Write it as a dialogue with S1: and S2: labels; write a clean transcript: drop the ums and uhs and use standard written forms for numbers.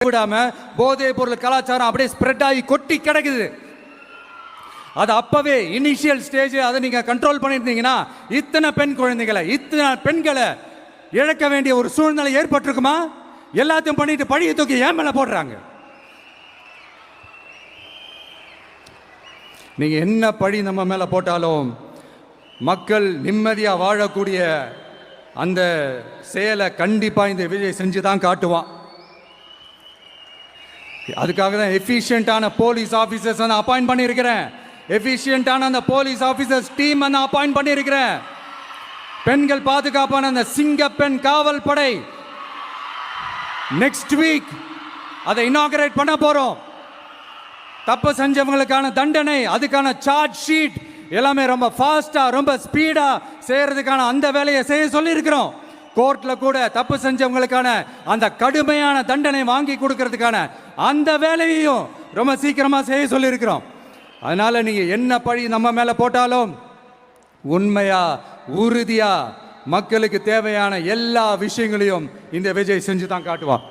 S1: விடாம போதைப் பொருள் கலாச்சாரம் அப்படியே ஸ்ப்ரெட் ஆகி கொட்டி கிடக்குது. அது அப்பவே இனிஷியல் ஸ்டேஜ் அதை நீங்க கண்ட்ரோல் பண்ணியிருந்தீங்கன்னா இத்தனை பெண் குழந்தைகளை இத்தனை பெண்களை இழக்க வேண்டிய ஒரு சூழ்நிலை ஏற்பட்டிருக்குமா? எல்லாத்தையும் பண்ணிட்டு பழிய தூக்கி ஏன் மேல போடுறாங்க. நீங்க என்ன பழி நம்ம மேல போட்டாலும் மக்கள் நிம்மதியா வாழக்கூடிய அந்த செயலை கண்டிப்பா இந்த விஜய் செஞ்சுதான் காட்டுவான். அதுக்காக தான் எஃபிஷியன்டான போலீஸ் ஆஃபீஸர்ஸ் நான் அப்பாயிண்ட் பண்ணியிருக்கிறேன். எஃபிஷியன்டான அந்த போலீஸ் ஆஃபீஸர்ஸ் டீம் நான் அப்பாயிண்ட் பண்ணியிருக்கிறேன். பெண்கள் பாதுகாப்பான அந்த சிங்க பெண் காவல் படை நெக்ஸ்ட் வீக் அதை இனாகரேட் பண்ண போறோம். தப்பு செஞ்சவங்களுக்கான தண்டனை, அதுக்கான சார்ஜ் ஷீட் எல்லாமே ரொம்ப ஃபாஸ்டா ரொம்ப ஸ்பீடா செய்யறதுக்கான அந்த வேலையை செய்ய சொல்லி இருக்கிறோம். கோர்ட்ல கூட தப்பு செஞ்சவங்களுக்கான அந்த கடுமையான தண்டனை வாங்கி கொடுக்கறதுக்கான அந்த வேலையையும் ரொம்ப சீக்கிரமா செய்ய சொல்லி இருக்கிறோம். அதனால நீங்க என்ன பழி நம்ம மேல போட்டாலும் உண்மையா உறுதியா மக்களுக்கு தேவையான எல்லா விஷயங்களையும் இந்த விஜய் செஞ்சு தான் காட்டுவான்.